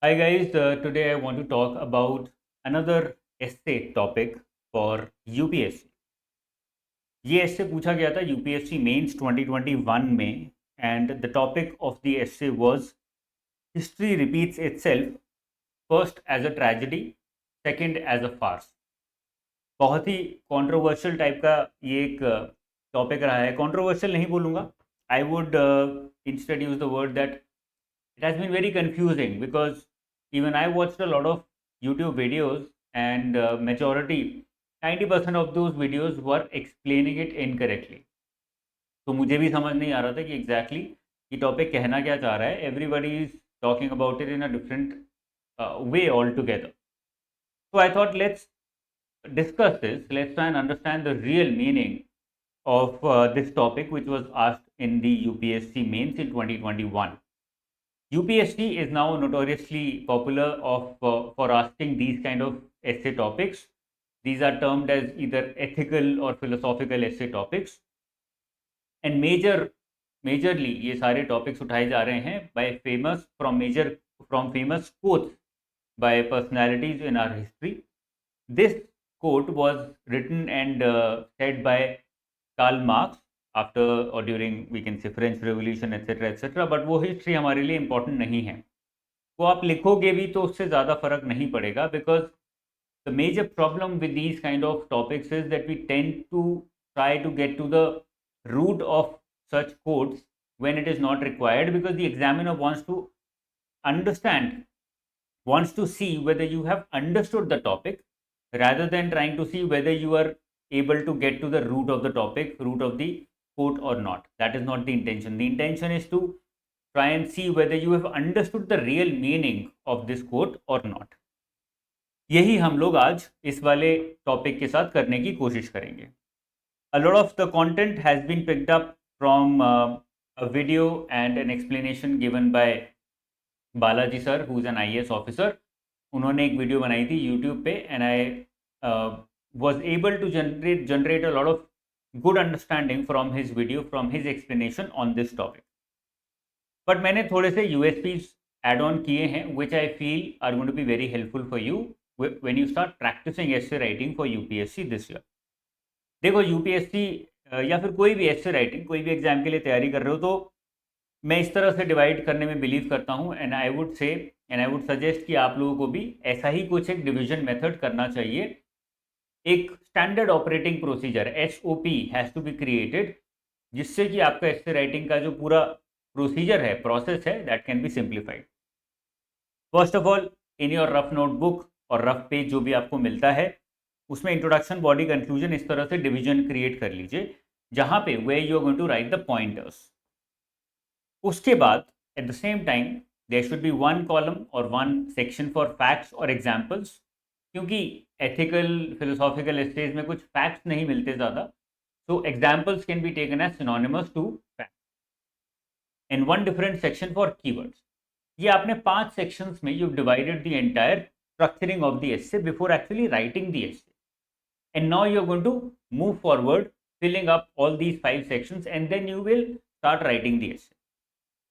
Hi guys, today I want to talk about another essay topic for UPSC. ये essay पूछा गया था UPSC Mains 2021 में and the topic of the essay was history repeats itself first as a tragedy, second as a farce. बहुत ही controversial type का ये एक topic रहा है. कंट्रोवर्शियल नहीं बोलूँगा. I would instead use the word that it has been very confusing because even I watched a lot of YouTube videos and majority 90% of those videos were explaining it incorrectly. तो मुझे भी समझ नहीं आ रहा था कि एग्जैक्टली ये topic कहना क्या चाह रहा है. Everybody is talking about it in a different way all together. So I thought let's discuss this. Let's try and understand the real meaning of this topic, which was asked in the UPSC mains in 2021. UPSC is now notoriously popular for asking these kind of essay topics. These are termed as either ethical or philosophical essay topics. And majorly ये सारे topics उठाए जा रहे हैं from famous quotes by personalities in our history. This quote was written and said by Karl Marx after or during, we can say, French Revolution, etc. But वो history हमारे लिए important नहीं है. वो आप लिखोगे भी तो उससे ज़्यादा फर्क नहीं पड़ेगा, because the major problem with these kind of topics is that we tend to try to get to the root of such quotes when it is not required, because the examiner wants to see whether you have understood the topic rather than trying to see whether you are able to get to the root of the topic, root of the quote or not. That is not the intention. The intention is to try and see whether you have understood the real meaning of this quote or not. यही हम लोग आज इस वाले topic के साथ करने की कोशिश करेंगे. A lot of the content has been picked up from a video and an explanation given by Balaji sir, who is an IAS officer. उन्होंने एक वीडियो बनाई थी YouTube पे, and I was able to generate a lot of good understanding from his video, from his explanation on this topic. But मैंने थोड़े से USPs add on किए हैं which I feel are going to be very helpful for you when you start practicing essay writing for UPSC this year. देखो UPSC या फिर कोई भी essay writing, कोई भी एग्जाम के लिए तैयारी कर रहे हो, तो मैं इस तरह से डिवाइड करने में बिलीव करता हूँ. एंड आई वुड सजेस्ट कि आप लोगों को भी ऐसा ही कुछ एक डिवीजन मेथड करना चाहिए. एक standard operating procedure SOP has to be created, जिससे कि आपका एस्से राइटिंग का जो पूरा प्रोसीजर है, प्रोसेस है, that can be simplified. First of all, in your rough notebook और रफ पेज जो भी आपको मिलता है, उसमें इंट्रोडक्शन, बॉडी, कंक्लूजन, इस तरह से डिवीजन क्रिएट कर लीजिए, जहां पे way you are going to write the pointers. उसके बाद at the same time there should be one column और वन सेक्शन फॉर फैक्ट्स और एग्जाम्पल्स, क्योंकि एथिकल फिलोसॉफिकल एस्सेज में कुछ फैक्ट्स नहीं मिलते ज़्यादा, so examples can be taken as synonymous to fact. And one different section for keywords. ये आपने 5 सेक्शंस में you divided the entire structuring of the essay before actually writing the essay. And now you are going to move forward, filling up all these 5 sections, and then you will start writing the essay.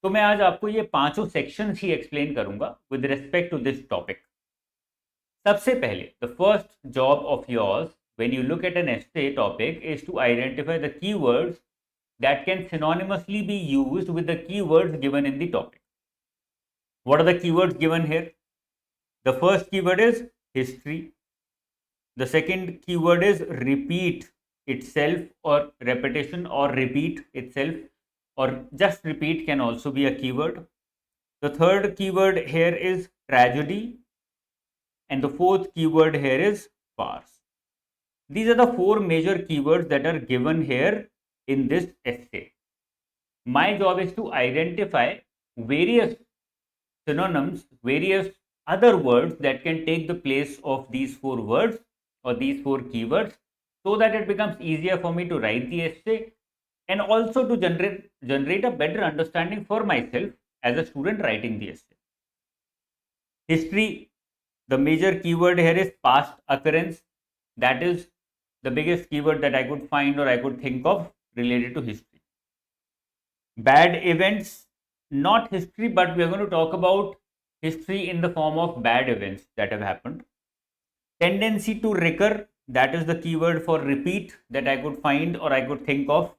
तो मैं आज आपको ये 5 sections ही explain करूंगा with respect to this topic. सबसे पहले, the first job of yours when you look at an essay topic is to identify the keywords that can synonymously be used with the keywords given in the topic. What are the keywords given here? The first keyword is history. The second keyword is repeat itself, or repetition, or repeat itself, or just repeat can also be a keyword. The third keyword here is tragedy, and the fourth keyword here is farce. These are the 4 major keywords that are given here in this essay. My job is to identify various synonyms, various other words that can take the place of these 4 words or these 4 keywords, so that it becomes easier for me to write the essay, and also to generate a better understanding for myself as a student writing the essay. History, the major keyword here is past occurrence. That is the biggest keyword that I could find or I could think of related to history. Bad events, not history, but we are going to talk about history in the form of bad events that have happened. Tendency to recur, that is the keyword for repeat that I could find or I could think of.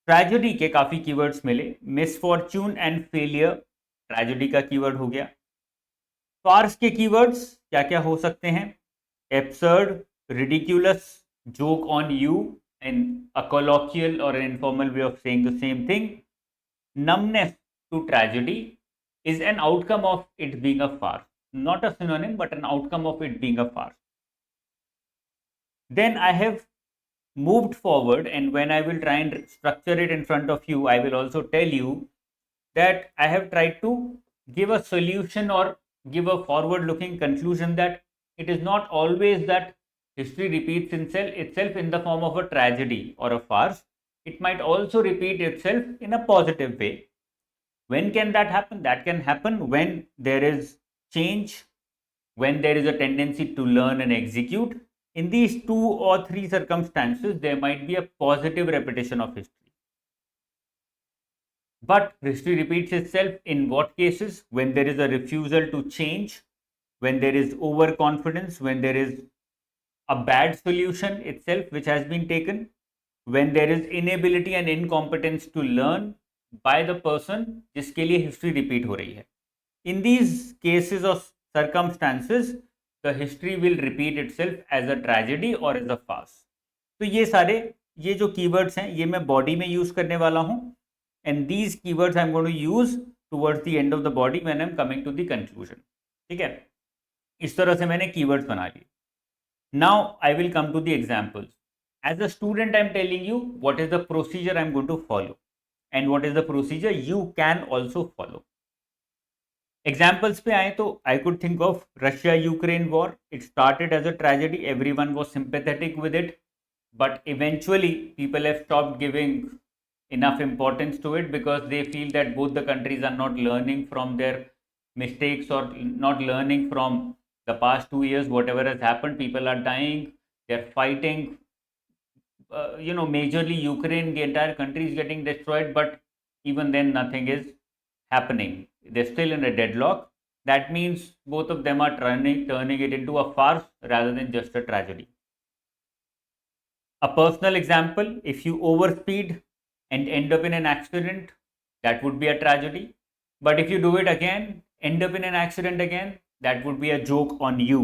Tragedy के काफी keywords मिले, misfortune and failure tragedy का keyword हो गया. फार्स के keywords क्या क्या हो सकते हैं? Absurd, ridiculous, joke on you, and a colloquial or an informal way of saying the same thing. Numbness to tragedy is an outcome of it being a farce, not a synonym but an outcome of it being a farce. Then I have moved forward, and when I will try and structure it in front of you, I will also tell you that I have tried to give a solution or give a forward looking conclusion that it is not always that history repeats itself in the form of a tragedy or a farce. It might also repeat itself in a positive way. When can that happen? That can happen when there is change, when there is a tendency to learn and execute. In these 2 or 3 circumstances, there might be a positive repetition of history. But history repeats itself in what cases? When there is a refusal to change, when there is overconfidence, when there is a bad solution itself which has been taken, when there is inability and incompetence to learn by the person जिसके लिए history repeat हो रही है. In these cases or circumstances, the history will repeat itself as a tragedy or as a farce. तो ये जो keywords हैं ये मैं body में use करने वाला हूँ, and these keywords I'm going to use towards the end of the body when I'm coming to the conclusion. ठीक है, इस तरह से मैंने keywords बना लिए. Now I will come to the examples. As a student, I'm telling you what is the procedure I'm going to follow and what is the procedure you can also follow. Examples पे आए तो I could think of Russia-Ukraine war. It started as a tragedy. Everyone was sympathetic with it, but eventually people have stopped giving enough importance to it because they feel that both the countries are not learning from their mistakes or not learning from the past 2 years. Whatever has happened, people are dying, they're fighting. Majorly Ukraine, the entire country is getting destroyed, but even then nothing is happening. They're still in a deadlock. That means both of them are turning it into a farce rather than just a tragedy. A personal example, if you overspeed and end up in an accident, that would be a tragedy. But if you do it again, end up in an accident again, that would be a joke on you,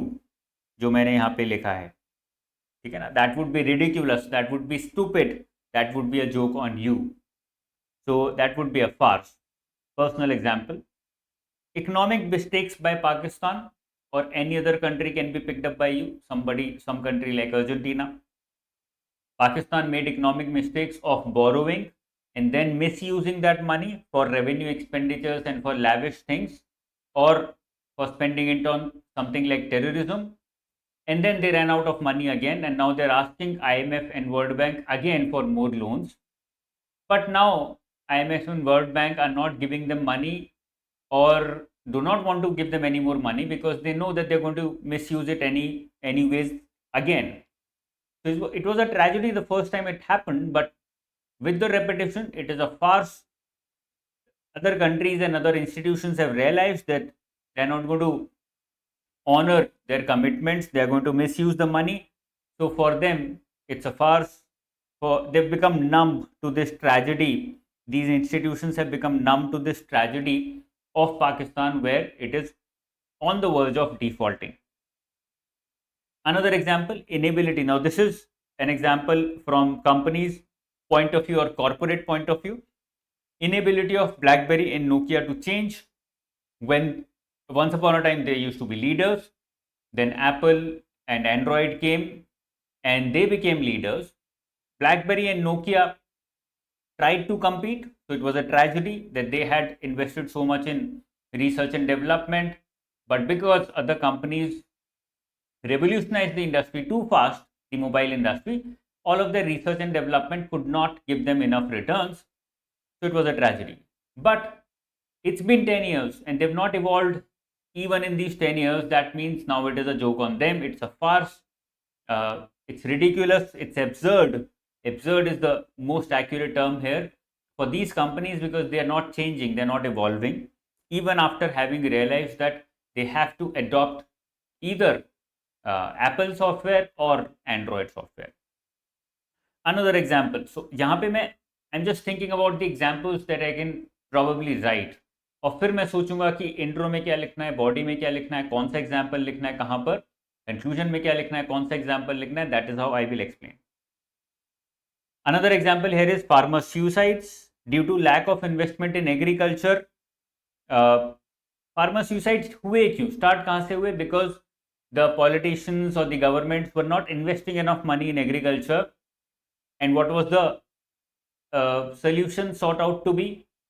जो मैंने यहाँ पे लिखा है. ठीक है ना? That would be ridiculous, that would be stupid, that would be a joke on you. So that would be a farce. Personal example. Economic mistakes by Pakistan or any other country can be picked up by you. Some country like Argentina. Pakistan made economic mistakes of borrowing and then misusing that money for revenue expenditures and for lavish things, or for spending it on something like terrorism. And then they ran out of money again, and now they're asking IMF and World Bank again for more loans. But now IMF and World Bank are not giving them money or do not want to give them any more money because they know that they're going to misuse it anyways again. So it was a tragedy the first time it happened, but with the repetition, it is a farce. Other countries and other institutions have realized that they're not going to honor their commitments, they're going to misuse the money. So for them, it's a farce. They've become numb to this tragedy. These institutions have become numb to this tragedy of Pakistan, where it is on the verge of defaulting. Another example, inability. Now this is an example from companies point of view or corporate point of view. Inability of BlackBerry and Nokia to change. When once upon a time they used to be leaders, then Apple and Android came and they became leaders. BlackBerry and Nokia tried to compete, so it was a tragedy that they had invested so much in research and development, but because other companies revolutionized the industry too fast, the mobile industry, all of their research and development could not give them enough returns, so it was a tragedy. But it's been 10 years and they've not evolved even in these 10 years. That means now it is a joke on them, it's a farce, it's ridiculous, it's absurd. Absurd is the most accurate term here for these companies because they are not changing, they're not evolving. even after having realized that they have to adopt either Apple software or Android software. Another example. So यहाँ पे मैं I'm just thinking about the examples that I can probably write. और फिर मैं सोचूंगा कि intro में क्या लिखना है, बॉडी में क्या लिखना है, कौन सा एग्जाम्पल लिखना है, कहाँ पर, कंक्लूजन में क्या लिखना है, कौन सा एग्जाम्पल लिखना है. That is how I will explain. Another example here is farmer suicides due to lack of investment in agriculture. Farmer suicides हुए क्यों, स्टार्ट कहाँ से हुए? Because the politicians or the governments were not investing enough money in agriculture. And what was the solution sought out to be?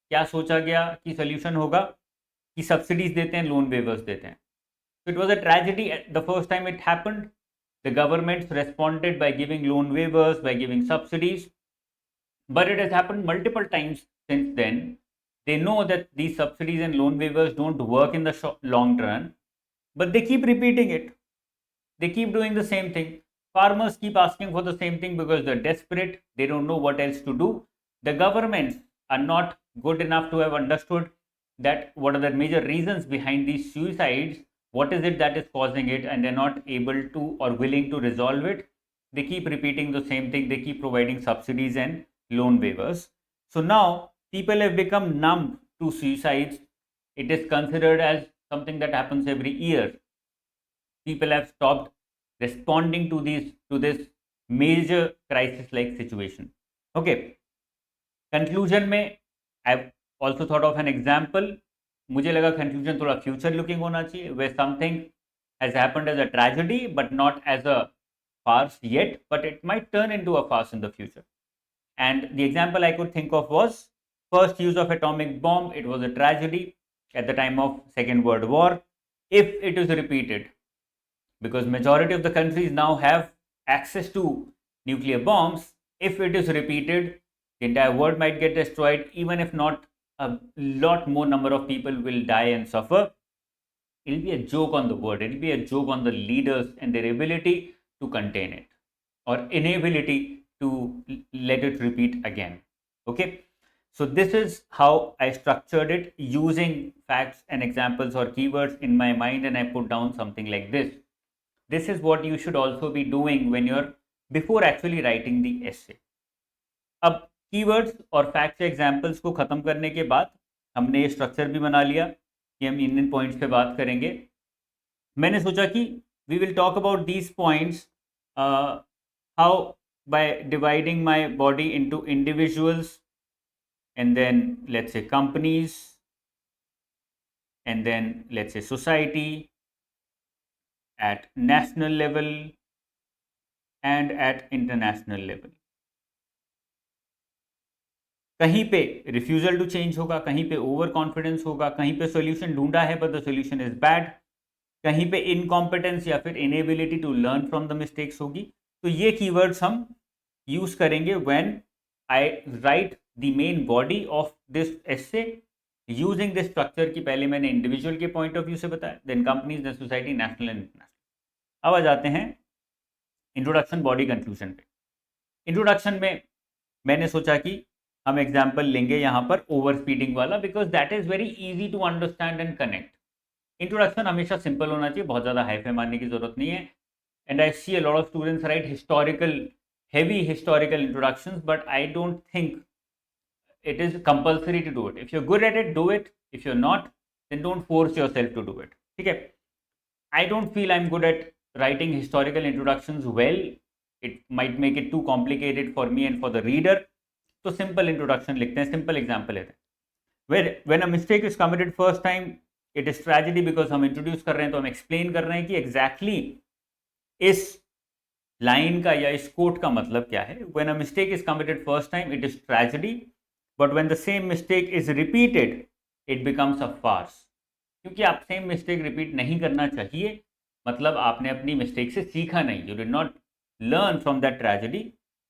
क्या सोचा गया कि solution होगा कि subsidies देते हैं, loan waivers देते हैं. So it was a tragedy the first time it happened. The governments responded by giving loan waivers, by giving subsidies, but it has happened multiple times since then. They know that these subsidies and loan waivers don't work in the long run, but they keep repeating it. They keep doing the same thing. Farmers keep asking for the same thing because they're desperate. They don't know what else to do. The governments are not good enough to have understood that what are the major reasons behind these suicides, what is it that is causing it, and they're not able to or willing to resolve it. They keep repeating the same thing. They keep providing subsidies and loan waivers. So now people have become numb to suicides. It is considered as something that happens every year. People have stopped responding to this major crisis like situation. Okay, conclusion में I've also thought of an example. मुझे लगा conclusion थोड़ा future looking होना चाहिए, where something has happened as a tragedy but not as a farce yet, but it might turn into a farce in the future. And the example I could think of was first use of atomic bomb. It was a tragedy at the time of Second World War. If it is repeated, because majority of the countries now have access to nuclear bombs, if it is repeated, the entire world might get destroyed. Even if not, a lot more number of people will die and suffer. It will be a joke on the world. It will be a joke on the leaders and their ability to contain it or inability to let it repeat again. Okay, so this is how I structured it, using facts and examples or keywords in my mind, and I put down something like this. This is what you should also be doing when you're before actually writing the essay. अब keywords और facts या examples को खत्म करने के बाद हमने ये structure भी बना लिया कि हम इन points पे बात करेंगे. मैंने सोचा कि we will talk about these points how by dividing my body into individuals, and then let's say companies, and then let's say society, at national level and at international level. कहीं पे refusal to change होगा, कहीं पे over confidence होगा, कहीं पे solution ढूंढा है but the solution is bad, कहीं पे इनकॉम्पिटेंस या फिर inability to learn from the mistakes होगी. तो ये कीवर्ड्स हम यूज करेंगे when I write the main body of this essay using this structure की पहले मैंने इंडिविजुअल के पॉइंट ऑफ व्यू से बताया, then companies, then society, national and international. अब आ जाते हैं इंट्रोडक्शन, बॉडी, कंक्लूजन पे. इंट्रोडक्शन में मैंने सोचा कि हम एग्जाम्पल लेंगे यहाँ पर ओवर स्पीडिंग वाला, because that is very easy to understand and connect. Introduction हमेशा सिंपल होना चाहिए, बहुत ज़्यादा हाईफाई मारने की जरूरत नहीं है. And I see a lot of students write historical, heavy historical introductions, but I don't think it is compulsory to do it. If you're good at it, do it. If you're not, then don't force yourself to do it. Okay, I don't feel I'm good at writing historical introductions well. It might make it too complicated for me and for the reader. So simple introduction लिखते हैं, simple example लेते हैं. Where when a mistake is committed first time, it is tragedy because हम introduce कर रहे हैं, तो हम explain कर रहे हैं कि exactly इस लाइन का या इस कोट का मतलब क्या है. When a mistake is committed first time, it is tragedy, but when the same mistake is repeated, it becomes a farce. क्योंकि आप सेम मिस्टेक रिपीट नहीं करना चाहिए, मतलब आपने अपनी मिस्टेक से सीखा नहीं. You did not learn from that tragedy.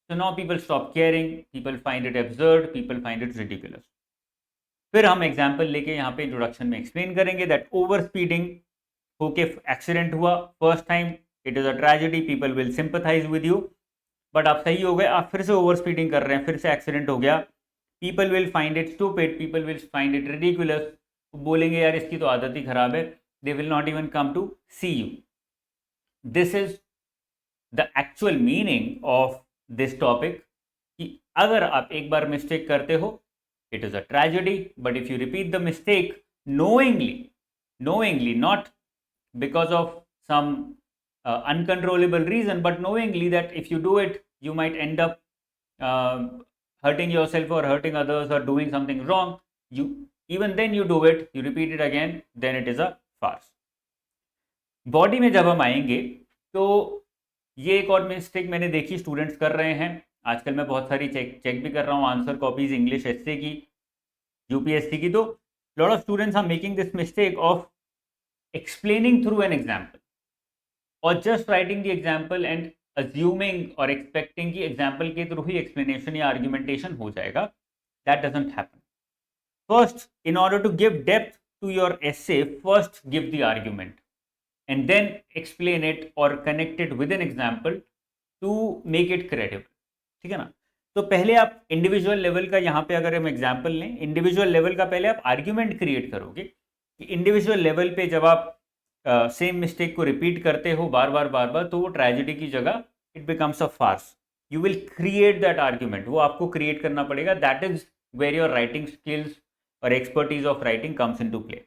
So now people stop caring, people find it absurd, people find it ridiculous. फिर हम एग्जाम्पल लेके यहाँ पे इंट्रोडक्शन में एक्सप्लेन करेंगे दैट ओवर स्पीडिंग होके एक्सीडेंट हुआ first time, it is a tragedy, people will sympathize with you, but आप सही हो गए, आप फिर से ओवर स्पीडिंग कर रहे हैं, फिर से एक्सीडेंट हो गया, people will find it stupid, people will find it ridiculous. बोलेंगे यार इसकी तो आदत ही खराब है, they will not even come to see you. This is the actual meaning of this topic कि अगर आप एक बार मिस्टेक करते हो, it is a tragedy, but if you repeat the mistake knowingly, not because of some uncontrollable reason, but knowingly that if you do it, you might end up uh, hurting yourself or hurting others or doing something wrong. You even then you do it, you repeat it again, then it is a farce. Body में जब हम आएंगे तो ये एक और mistake मैंने देखी स्टूडेंट्स कर रहे हैं आजकल. मैं बहुत सारी चेक भी कर रहा हूँ आंसर कॉपीज इंग्लिश एसए की, यूपीएससी की. तो lot of students are making this mistake of explaining through an example or just writing the example and assuming or expecting कि example के through ही explanation या argumentation हो जाएगा. That doesn't happen. First, in order to give depth to your essay, first give the argument and then explain it or connect it with an example to make it credible. ठीक है ना. तो पहले आप individual level का, यहाँ पे अगर हम एग्जाम्पल लें, इंडिविजुअल लेवल का पहले आप आर्ग्यूमेंट क्रिएट करोगे कि इंडिविजुअल लेवल पे जब आप सेम मिस्टेक को रिपीट करते हो बार बार तो वो ट्रेजेडी की जगह it becomes a farce. You will create that argument, वो आपको क्रिएट करना पड़ेगा. That is where your writing skills और expertise of writing comes into play.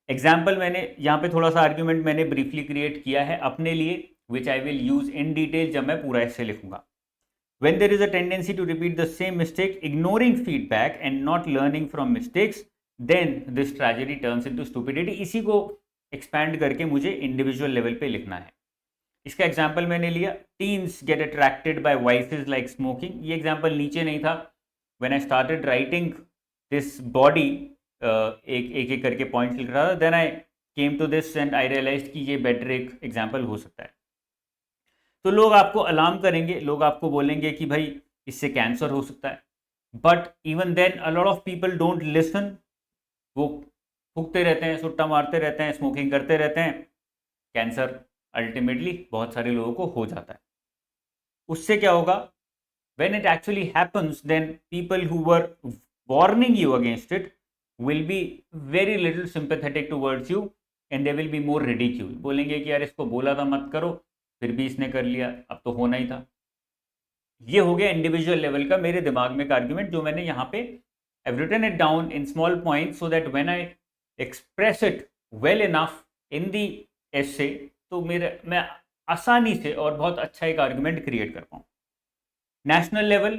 Example मैंने यहाँ पे थोड़ा सा आर्ग्यूमेंट मैंने ब्रीफली क्रिएट किया है अपने लिए, which I will use in detail जब मैं पूरा ऐसे लिखूंगा. When there is a tendency to repeat the same mistake, ignoring feedback and not learning from mistakes, then this tragedy turns into stupidity. इसी को expand करके मुझे individual level पे लिखना है. इसका एग्जाम्पल मैंने लिया, teens get attracted by vices like smoking. ये एग्जाम्पल नीचे नहीं था. When I started writing this body, एक करके पॉइंट्स लिख रहा था, then I came to this and I realized कि ये बेटर एक एग्जाम्पल हो सकता है. तो लोग आपको अलार्म करेंगे, लोग आपको बोलेंगे कि भाई इससे कैंसर हो सकता है. But even then a lot of people don't listen. वो फूकते रहते हैं, सुट्टा मारते रहते हैं, स्मोकिंग करते रहते हैं. कैंसर अल्टीमेटली बहुत सारे लोगों को हो जाता है. उससे क्या होगा? When it actually happens, then people who were warning you against it will be very little sympathetic towards you and they will be more ridicule. बोलेंगे कि यार इसको बोला था मत करो, फिर भी इसने कर लिया, अब तो होना ही था. ये हो गया इंडिविजुअल लेवल का मेरे दिमाग में का आर्ग्यूमेंट, जो मैंने यहाँ पे I have written it down in small points so that when I express it well enough in the essay, तो मैं आसानी से और बहुत अच्छा एक आर्ग्यूमेंट क्रिएट कर पाऊँ. National level,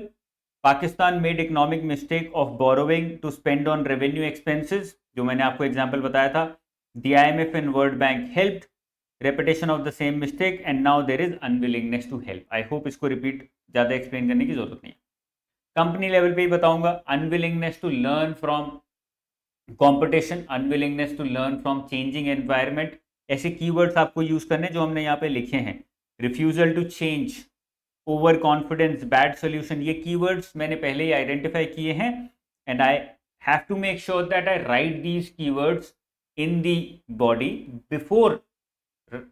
Pakistan made economic mistake of borrowing to spend on revenue expenses, जो मैंने आपको एग्जाम्पल बताया था. The IMF and world bank helped, repetition of the same mistake and now there is unwillingness to help. I hope इसको repeat ज़्यादा explain करने की जरूरत नहीं है. कंपनी लेवल पे ही बताऊंगा, unwillingness to learn from competition, unwillingness to learn from changing environment. ऐसे कीवर्ड्स आपको यूज करने जो हमने यहाँ पे लिखे हैं. Refusal to change, over confidence, bad solution, ये कीवर्ड्स मैंने पहले ही आइडेंटिफाई किए हैं and I have to make sure that I write these keywords in the body before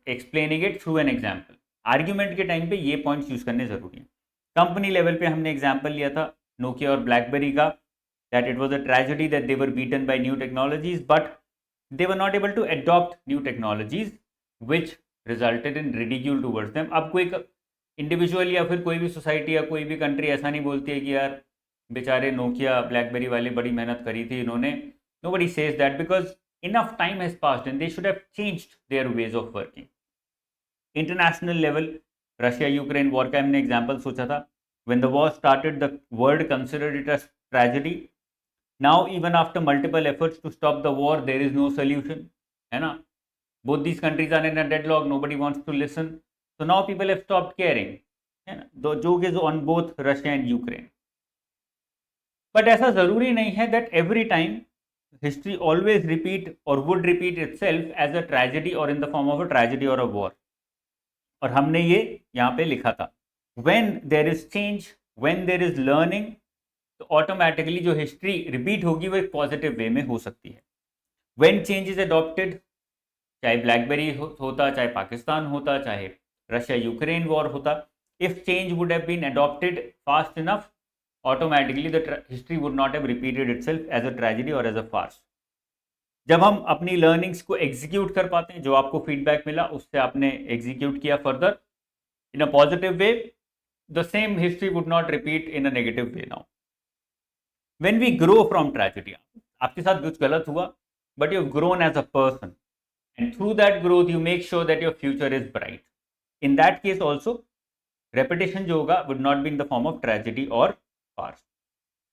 explaining it through an example. Argument के टाइम पे ये points use करने जरूरी है. कंपनी लेवल पे हमने एग्जाम्पल लिया था नोकिया और ब्लैकबेरी का, that it was a tragedy that they were beaten by new technologies but they were not able to adopt new technologies which resulted in ridicule towards them. अब कोई individual या फिर कोई भी सोसाइटी या कोई भी कंट्री ऐसा नहीं बोलती है कि यार बेचारे नोकिया ब्लैकबेरी वाले बड़ी मेहनत करी थी इन्होंने. Nobody says that because enough time has passed and they should have changed their ways of working. International level, Russia Ukraine war का हमने एग्जाम्पल सोचा था. When the war started, the world considered it as tragedy. Now even after multiple efforts to stop the war, there is no solution. है ना? Both these countries are in a deadlock. Nobody wants to listen. So now people have stopped caring. है ना? The joke is on both Russia and Ukraine. But ऐसा जरूरी नहीं है that every time history always repeat or would repeat itself as a tragedy or in the form of a tragedy or a war. और हमने ये यहाँ पे लिखा था, when there is change, when there is learning, तो automatically जो history repeat होगी वो एक पॉजिटिव वे में हो सकती है. when change is adopted, चाहे ब्लैकबेरी होता, चाहे पाकिस्तान होता, चाहे रशिया यूक्रेन वॉर होता, if change would have been adopted fast enough, automatically the history would not have repeated itself as a tragedy or as a farce. जब हम अपनी learnings को एग्जीक्यूट कर पाते हैं, जो आपको फीडबैक मिला उससे आपने एग्जीक्यूट किया further in a positive way, the same history would not repeat in a negative way now. When we grow from tragedy, आपके साथ कुछ गलत हुआ but you have grown as a person, and through that growth you make sure that your future is bright. In that case also repetition जो होगा would not be in the form of tragedy or farce.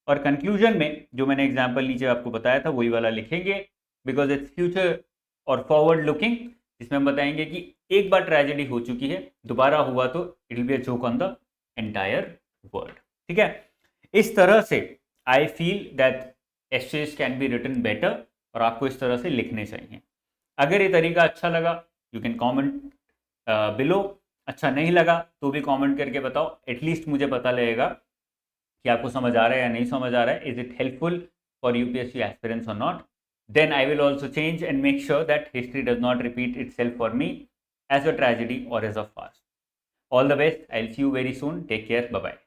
और conclusion में जो मैंने example नीचे आपको बताया था वही वाला लिखेंगे, बिकॉज इट्स फ्यूचर और फॉरवर्ड लुकिंग, जिसमें हम बताएंगे कि एक बार ट्रेजेडी हो चुकी है, दोबारा हुआ तो it will be a joke on the entire world. ठीक है, इस तरह से I feel that essays can be written better, और आपको इस तरह से लिखने चाहिए. अगर ये तरीका अच्छा लगा यू कैन कमेंट बिलो, अच्छा नहीं लगा तो भी कमेंट करके बताओ, एटलीस्ट मुझे पता लगेगा कि आपको समझ आ रहा है या नहीं समझ आ रहा है. Is it helpful for UPSC aspirants और नॉट? Then I will also change and make sure that history does not repeat itself for me as a tragedy और एज अ फास्ट. All the best, I will see you very soon. Take care, bye bye.